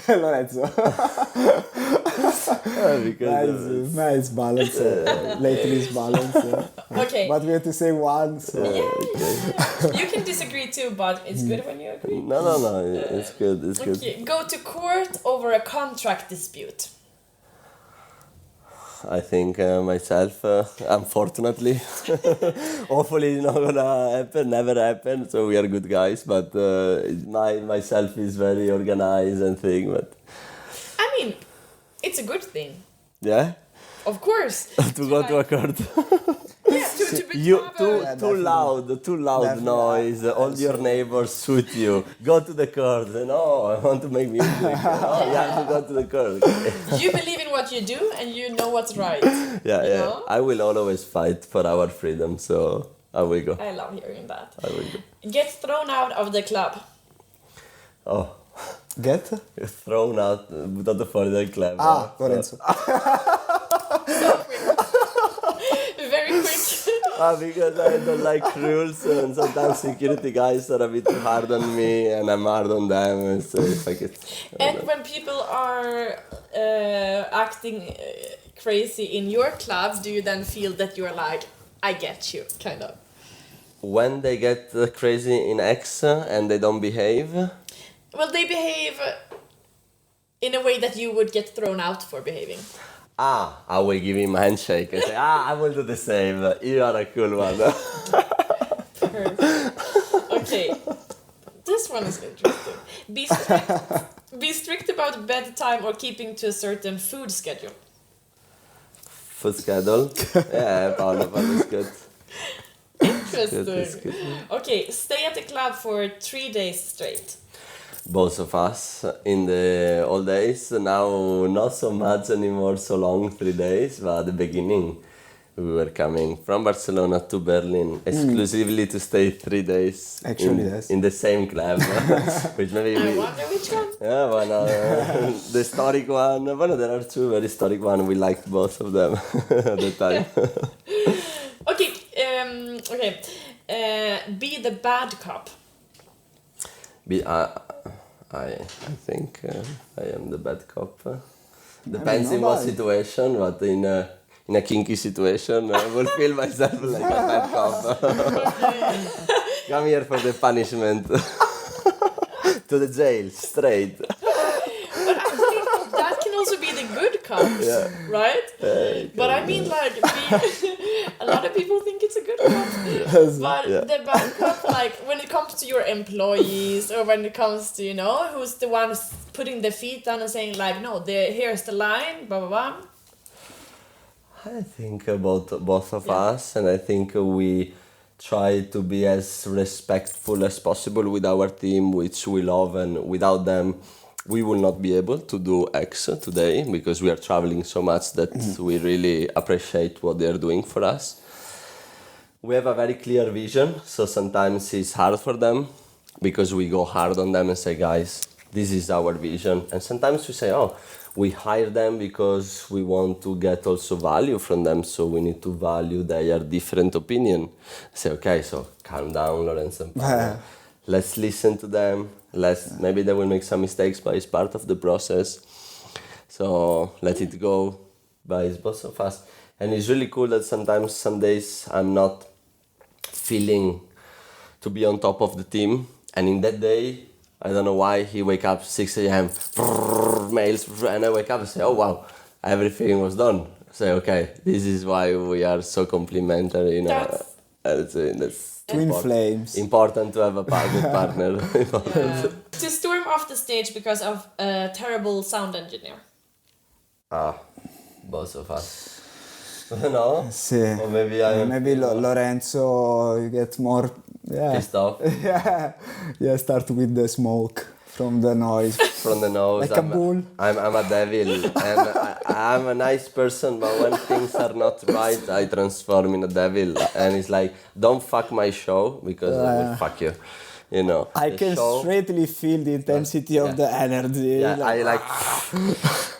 Lorenzo. Nice balance. Lately is balance. Okay. But we have to say one. So. You can disagree too, but it's good when you agree. No, it's good. It's good. Okay. Go to court over a contract dispute. I think myself, unfortunately, hopefully it's not gonna happen, never happen. So we are good guys, but myself is very organized and thing. But I mean, it's a good thing. Yeah. Of course. To go to a court. Yeah, to be Too loud noise. All your neighbors shoot you. Go to the court. No, I want to make music. No, you have to go to the court. You believe in what you do and you know what's right. Yeah. know? I will always fight for our freedom, so I will go. I love hearing that. I will go. Get thrown out of the club. Oh. Get? Thrown out, buttato fuori dal club. Lorenzo. Very quick. Because I don't like rules, and sometimes security guys are a bit too hard on me, and I'm hard on them, and so it's like it. And when people are acting crazy in your club, do you then feel that you're like, I get you, kind of? When they get crazy in HEX and they don't behave. Well, they behave in a way that you would get thrown out for behaving. I will give him a handshake and say, I will do the same. You are a cool one. Perfect. Okay. This one is interesting. Be strict about bedtime or keeping to a certain food schedule. Food schedule? Yeah, Paolo is good. Interesting. It's good. Okay, stay at the club for 3 days straight. Both of us in the old days, now not so much anymore, so long, 3 days, but at the beginning we were coming from Barcelona to Berlin exclusively to stay 3 days in the same club. Which maybe I wonder which one. Yeah, one, the historic one. Well, there are 2 very historic ones. We liked both of them at the time. Okay, be the bad cop. I think I am the bad cop. Depends in what situation, but in a kinky situation, I will feel myself like a bad cop. Come here for the punishment. To the jail, straight. But actually, that can also be the good cop, right? But I mean, like, a lot of people think it's a good cop. But the bad cop, like, when it comes to your employees, or when it comes to, who's the one putting the feet down and saying, like, no, here's the line, blah, blah, blah. I think about both of us, and I think we try to be as respectful as possible with our team, which we love, and without them we will not be able to do HEX today, because we are traveling so much that we really appreciate what they are doing for us. We have a very clear vision, so sometimes it's hard for them because we go hard on them and say, guys, this is our vision. And sometimes we say, we hire them because we want to get also value from them, so we need to value their different opinion. Say, okay, so calm down, Lorenzo and Paolo. Let's listen to them. Maybe they will make some mistakes, but it's part of the process. So let it go. But it's both of us. And it's really cool that sometimes, some days, I'm not feeling to be on top of the team. And in that day, I don't know why. He wake up 6 a.m. mails, and I wake up and say, oh wow, everything was done. Say, okay, this is why we are so complementary, you know. That's Twin flames. important to have a good partner. To storm off the stage because of a terrible sound engineer. Both of us. No? Sì. Or maybe Lorenzo, you get more pissed off. Yeah, start with the smoke from the noise. From the nose. Like a bull. I'm a devil, and I'm a nice person, but when things are not right, I transform in a devil, and it's like, don't fuck my show because I will fuck you. You know. I the can show, straightly feel the intensity of the energy. Yeah, I like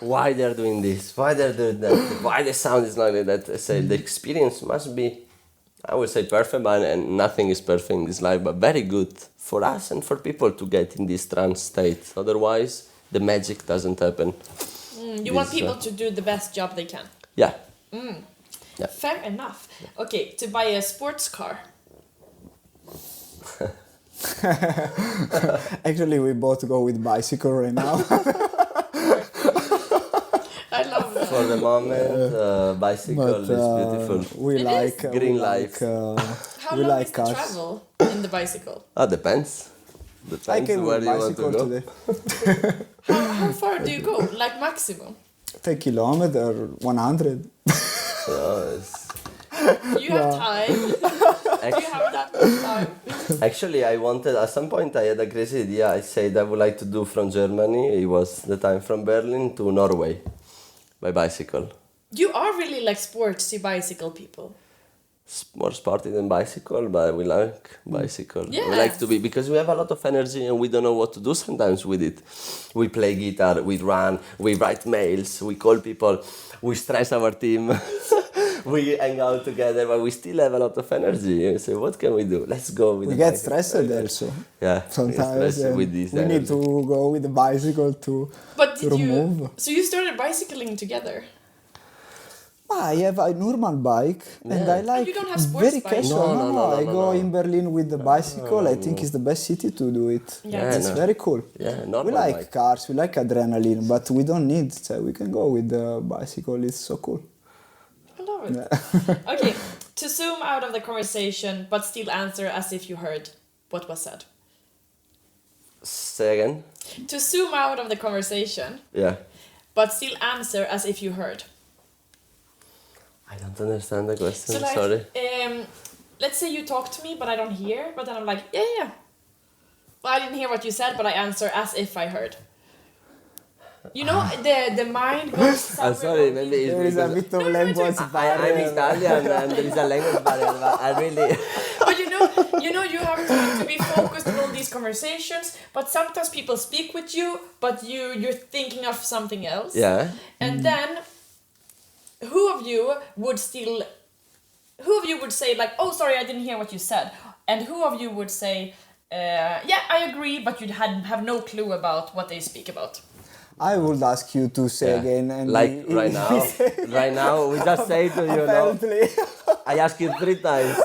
why they're doing this, why they're doing that, why the sound is not like that. I say the experience must be, I would say perfect, and nothing is perfect in this life, but very good for us and for people to get in this trance state. Otherwise, the magic doesn't happen. You want people to do the best job they can. Yeah. Yeah. Fair enough. Okay, to buy a sports car. Actually, we both go with bicycle right now. I love that. For the moment, bicycle is beautiful. We It like is. Green we light. like, How we long like is the cars. travel in the bicycle? Depends. I Depends came where with you want to bicycle go. today. How far do you go? Like maximum? 10 kilometer, 100. You have time. You have that much time. Actually, I wanted, at some point I had a crazy idea. I said I would like to do from Germany, it was the time from Berlin to Norway by bicycle. You are really like sportsy bicycle people. More sporty than bicycle, but we like bicycle. Yeah. We like to be, because we have a lot of energy and we don't know what to do sometimes with it. We play guitar, we run, we write mails, we call people, we stress our team. We hang out together, but we still have a lot of energy. So what can we do? Let's go with We the get bicycle. stressed also. Yeah, Sometimes stressed with this we need energy. to go with the bicycle to remove. So you started bicycling together? I have a normal bike and I like you don't have sports very bike? casual. No, I go in Berlin with the bicycle. I think it's the best city to do it. Yeah, It's very cool. Yeah, normal We like bike. cars, we like adrenaline, but we don't need. So we can go with the bicycle. It's so cool. I love it. Okay, to zoom out of the conversation, but still answer as if you heard what was said. Say again? To zoom out of the conversation, Yeah. but still answer as if you heard. I don't understand the question, So like, sorry. let's say you talk to me, but I don't hear, but then I'm like, yeah. Well, I didn't hear what you said, but I answer as if I heard. You know, the mind goes I'm somewhere sorry, else. maybe it's There is a because bit of language I'm barrier. Italian and there is a language barrier, but I really... But you have to be focused on all these conversations, but sometimes people speak with you, but you're thinking of something else. Yeah. And then who of you would say like, oh sorry, I didn't hear what you said, and who of you would say yeah, I agree, but you have no clue about what they speak about? I would ask you to say again. And Like right now. Right now, we just say to you, no, Apparently. I ask you 3 times.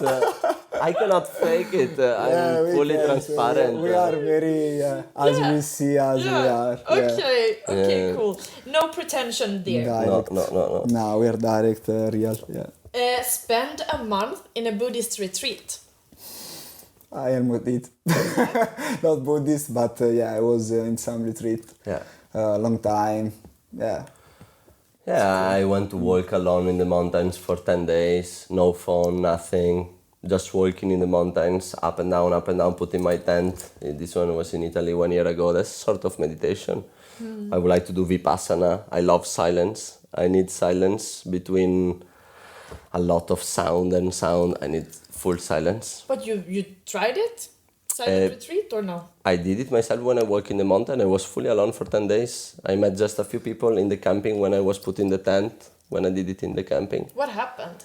I cannot fake it. I'm we fully can, transparent. we are very, as we see, as we are. Okay, Yeah. cool. No pretension there. Direct. No. No, we are direct, real. Yeah. Spend a month in a Buddhist retreat. I am with it. Not Buddhist, but I was in some retreat. Yeah. Long time. Yeah. Yeah, I went to walk alone in the mountains for 10 days. No phone, nothing. Just walking in the mountains, up and down, putting my tent. This one was in Italy 1 year ago. That's sort of meditation. I would like to do Vipassana. I love silence. I need silence between a lot of sound and sound. I need full silence. But you tried it? Silent retreat or no? I did it myself when I walked in the mountain. I was fully alone for 10 days. I met just a few people in the camping when I was put in the tent, when I did it in the camping. What happened?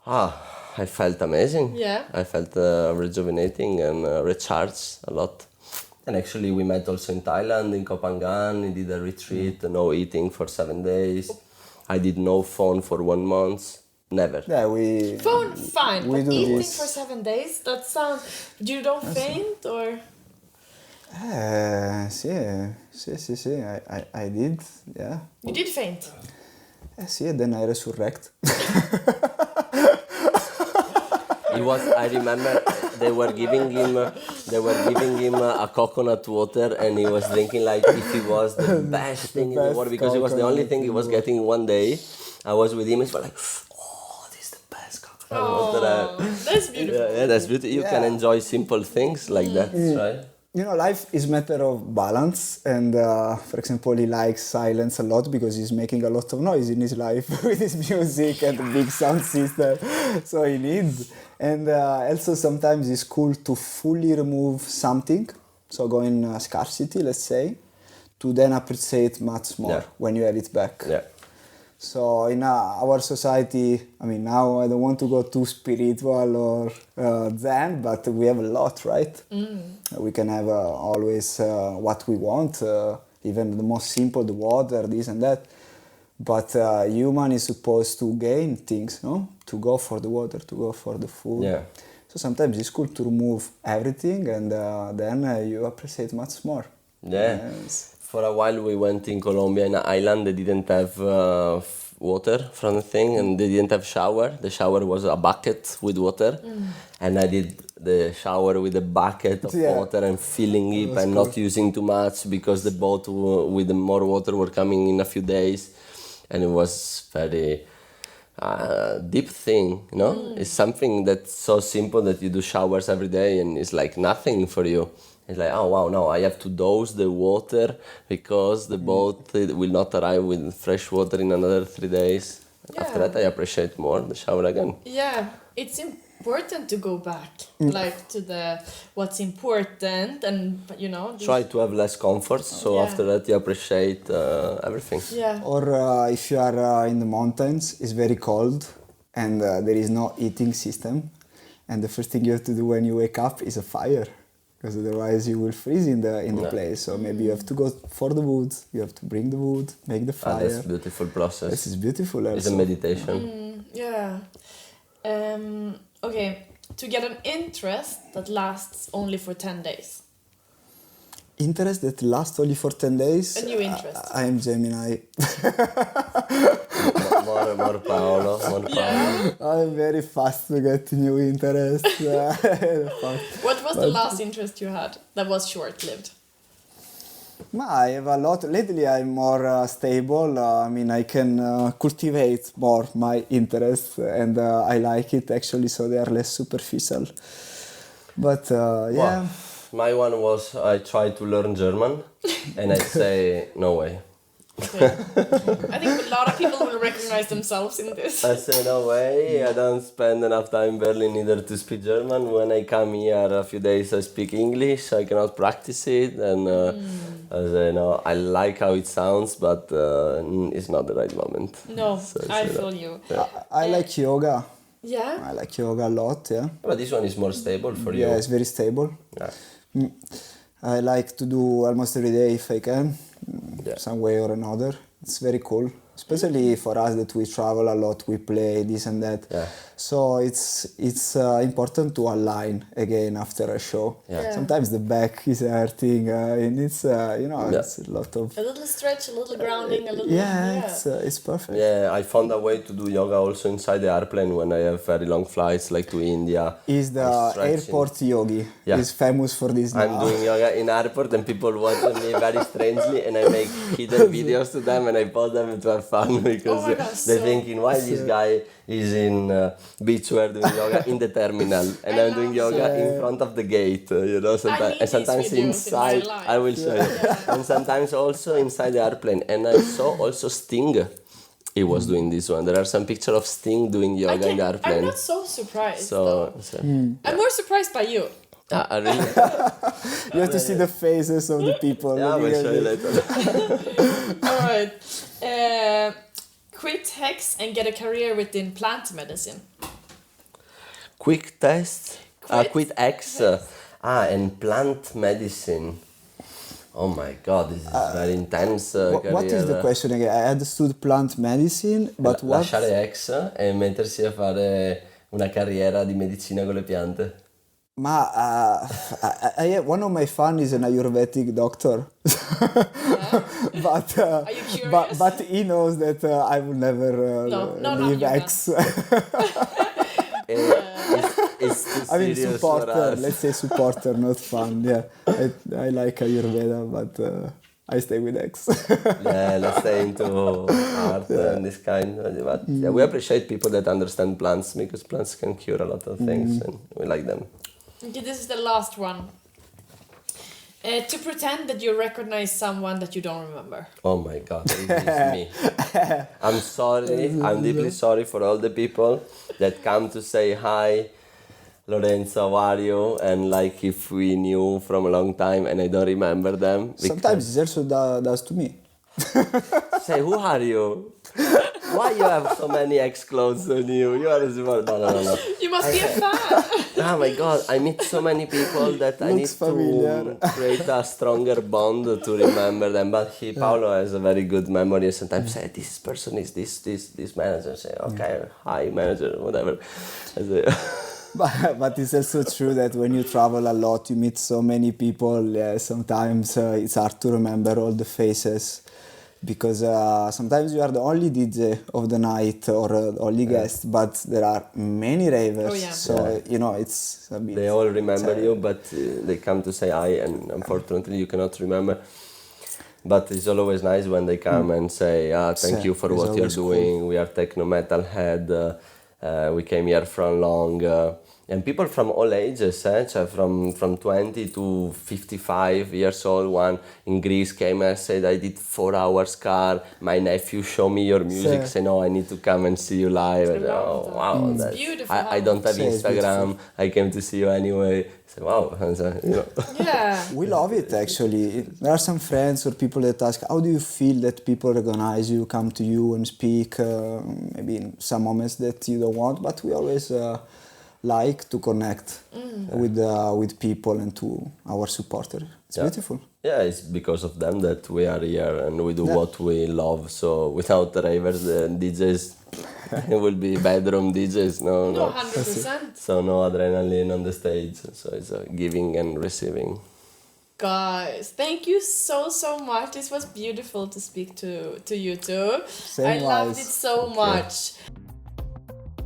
I felt amazing. Yeah. I felt rejuvenating and recharged a lot. And actually we met also in Thailand, in Koh Phangan. We did a retreat, no eating for 7 days. I did no phone for 1 month. Never. Yeah, we... Phone, fine, we but do eating this. for 7 days? That sounds... You don't faint or... Sì, I did, yeah. You did faint. Sì, and then I resurrect. I remember they were giving him a coconut water, and he was drinking like if it was the best thing in the best world, because it was the only coconut thing he was getting one day. I was with him, and he was like, oh, this is the best coconut water. That's beautiful. Yeah, that's beautiful. You can enjoy simple things like that, right? You know, life is matter of balance, and for example, he likes silence a lot because he's making a lot of noise in his life with his music and the big sound system, so he needs. And also sometimes it's cool to fully remove something, so go in scarcity, let's say, to then appreciate much more when you have it back. Yeah. So in our society, I mean, now I don't want to go too spiritual or Zen, but we have a lot, right? We can have always what we want, even the most simple, the water, this and that. But human is supposed to gain things, no? To go for the water, to go for the food. Yeah. So sometimes it's cool to remove everything, and then you appreciate much more. Yeah. Yes. For a while we went in Colombia, in an island. They didn't have water from the thing, and they didn't have shower. The shower was a bucket with water, and I did the shower with a bucket of water and filling it and not using too much, because the boat with the more water were coming in a few days, and it was very deep thing, you know? It's something that's so simple that you do showers every day and it's like nothing for you. It's like, oh wow, no, I have to dose the water because the boat will not arrive with fresh water in another 3 days. Yeah. After that, I appreciate more the shower again. Yeah, it's important to go back, like to the what's important, and you know. Try to have less comfort, so after that you appreciate everything. Yeah. Or if you are in the mountains, it's very cold and there is no heating system, and the first thing you have to do when you wake up is a fire, because otherwise you will freeze in the place. So maybe you have to go for the wood, you have to bring the wood, make the fire. That's a beautiful process. This is beautiful also. It's a meditation. Yeah. Okay, to get an interest that lasts only for 10 days. Interest that lasts only for 10 days? A new interest. I am Gemini. More Paolo. I'm very fast to get new interest. What was the last interest you had that was short-lived? I have a lot. Lately I'm more stable. I mean, I can cultivate more my interests, and I like it actually, so they are less superficial. But yeah. Wow. My one was I tried to learn German and I say no way. Okay. I think a lot of people will recognize themselves in this. I say no way, I don't spend enough time in Berlin either to speak German. When I come here a few days I speak English, I cannot practice it, and I say no, I like how it sounds, but it's not the right moment. No, So I feel you. I like yoga. Yeah? I like yoga a lot, yeah. But this one is more stable for you. Yeah, it's very stable. Yeah. I like to do almost every day if I can, Yeah. some way or another. It's very cool, especially for us that we travel a lot, we play this and that. Yeah. So it's important to align again after a show. Yeah. Sometimes the back is hurting, and it's it's a lot of A little stretch, a little grounding, a little... it's perfect. Yeah, I found a way to do yoga also inside the airplane when I have very long flights, like to India. He's the I'm stretching. airport yogi. Yeah. He's famous for this now. I'm doing yoga in airport and people watch me very strangely, and I make hidden videos to them and I post them to have fun, because Oh my gosh, they're so- thinking, why this guy is in beachwear doing yoga in the terminal and I'm doing yoga in front of the gate, sometimes, need and sometimes these videos in my inside, life. I will show you, and sometimes also inside the airplane. And I saw also Sting, he was doing this one. There are some pictures of Sting doing yoga in the I'm airplane. not so surprised, though. So I'm more surprised by you. I really, You have to see the faces of the people. yeah, I will show you later. All right. Quit HEX and get a career within plant medicine. Quick test, Quit HEX, and plant medicine. Oh my god, this is very intense What is the question again? I understood plant medicine, but what? Lasciare HEX e mettersi a fare una carriera di medicina con le piante. One of my fun is an Ayurvedic doctor, but Are you curious? but he knows that I will never not leave you X. It's too I mean, serious for supporter. us. Let's say supporter, not fun. Yeah, I like Ayurveda, but I stay with X. Yeah, let's stay into art and this kind. But yeah, we appreciate people that understand plants because plants can cure a lot of things, and we like them. Okay, this is the last one. To pretend that you recognize someone that you don't remember. Oh my God, this is me. I'm sorry. I'm deeply sorry for all the people that come to say hi. Lorenzo, how are you? And like if we knew from a long time and I don't remember them. Sometimes it also does to me. Say, who are you? Why you have so many X clothes on you? You are a smart. No. You must be a fan. Oh my God, I meet so many people that I need familiar. to create a stronger bond to remember them. But Paolo has a very good memory. Sometimes say, this person is this manager. Say, okay, hi manager, whatever. I say, But it's also true that when you travel a lot, you meet so many people. Yeah, sometimes it's hard to remember all the faces because sometimes you are the only DJ of the night or the only guest, but there are many ravers. Oh, yeah. So, it's a bit... they all remember you, but they come to say hi, and unfortunately you cannot remember. But it's always nice when they come and say, thank you for It's what you're always cool. doing. We are TechnoMetal head. We came here from long. And people from all ages, so from 20 to 55 years old. One in Greece came and said, I did 4 hours car. My nephew showed me your music. Say, no, I need to come and see you live. And, oh, wow. That's beautiful. I don't have It's Instagram. I came to see you anyway. So, wow. Yeah. We love it, actually. There are some friends or people that ask, how do you feel that people recognize you, come to you and speak, maybe in some moments that you don't want, but we always like to connect with people and to our supporters. It's beautiful. Yeah, it's because of them that we are here and we do what we love. So without the ravers, the DJs, it will be bedroom DJs. No. 100%. So no adrenaline on the stage. So it's giving and receiving. Guys, thank you so much. This was beautiful to speak to you two. I loved it so much.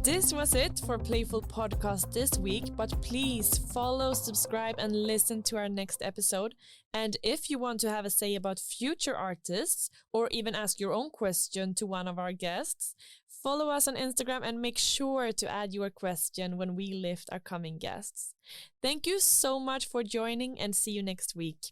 This was it for Playful Podcast this week, but please follow, subscribe, and listen to our next episode. And if you want to have a say about future artists, or even ask your own question to one of our guests, follow us on Instagram and make sure to add your question when we lift our coming guests. Thank you so much for joining, and see you next week.